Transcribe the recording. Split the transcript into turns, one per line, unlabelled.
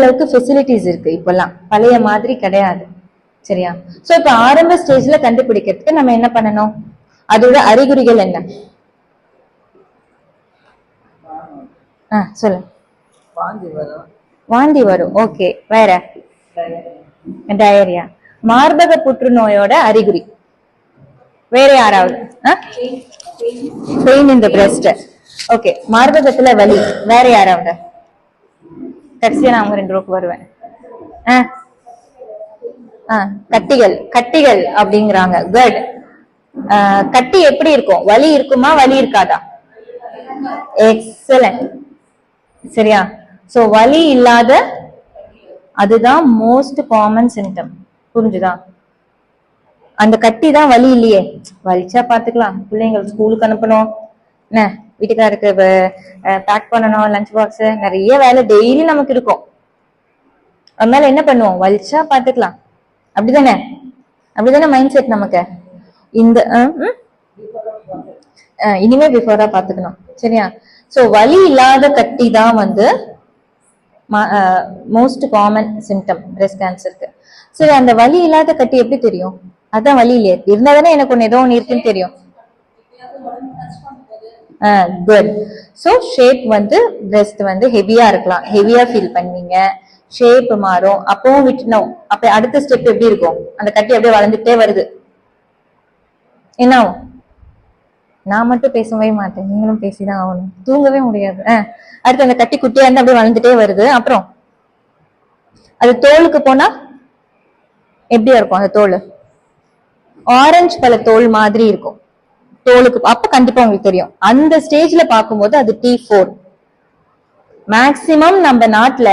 அளவுக்கு ஃபெசிலிட்டிஸ் இருக்கு இப்பெல்லாம், பழைய மாதிரி கிடையாது. சரியா? சோ இப்ப ஆரம்ப ஸ்டேஜ்ல கண்டுபிடிக்கிறதுக்கு நம்ம என்ன பண்ணணும்? அதோட அறிகுறிகள் என்ன? சொல்லு. வாந்தி வரும். ஓகே, வேற? டயரியா. மார்பக புற்றுநோயோட அறிகுறி வேற யாராவது? Pain in the breast. Okay, மார்பகத்துல வலி. வேற யாராவது? கடைசியா நான் 2 ரோக்கு வருவேன். கட்டிகள். கட்டிகள் அப்படிங்கிறாங்க. குட். கட்டி எப்படி இருக்கும்? வலி இருக்குமா, வலி இருக்காதா? எக்ஸலண்ட். சரியா? சோ வலி இல்லாத, அதுதான் மோஸ்ட் காமன் சிம்டம். புரிஞ்சுதா? அந்த கட்டி தான் வலி இல்லையே, வலிச்சா பாத்துக்கலாம், பிள்ளைங்க ஸ்கூலுக்கு அனுப்பணும், என்ன வீட்டுக்காருக்கு பேக் பண்ணணும், லஞ்ச் பாக்ஸ், நிறைய வேலை டெய்லி நமக்கு இருக்கும். அதனால என்ன பண்ணுவோம்? வலிச்சா பாத்துக்கலாம். அப்படிதானே? அப்படிதானே மைண்ட் செட் நமக்கு. இந்த இனிமே பிஃபோரா பாத்துக்கணும். சரியா? சோ வலி இல்லாத கட்டி தான் வந்து மோஸ்ட் காமன் சிம்டம் பிரஸ்ட் கேன்சருக்கு. சரி, அந்த வலி இல்லாத கட்டி எப்படி தெரியும்? அதான் வலி இல்லையே, இருந்தா தானே எனக்கு ஒண்ணு ஏதோ ஒண்ணு இருக்குன்னு தெரியும். குட். சோ ஷேப் வந்து பிரஸ்ட் வந்து ஹெவியா இருக்கலாம், ஹெவியா ஃபீல் பண்ணீங்க, ஷேப் மாறும், அப்பவும் விட்டுணும். அப்ப அடுத்த ஸ்டெப் எப்படி இருக்கும்? அந்த கட்டி அப்படியே வளர்ந்துட்டே வருது, என்ன ஆகும்? நான் மட்டும் பேசவே மாட்டேன், நீங்களும் பேசிதான் ஆகணும், தூங்கவே முடியாது. அடுத்து அந்த கட்டி குட்டியா இருந்து அப்படியே வளர்ந்துட்டே வருது. அப்புறம் அது தோலுக்கு போனா எப்படியா இருக்கும்? அந்த தோல் ஆரஞ்சு பழ தோல் மாதிரி இருக்கும் தோலுக்கு. அப்ப கண்டிப்பா உங்களுக்கு தெரியும். அந்த ஸ்டேஜ்ல பார்க்கும்போது அது T4. மேக்சிமம் நம்ம நாட்டுல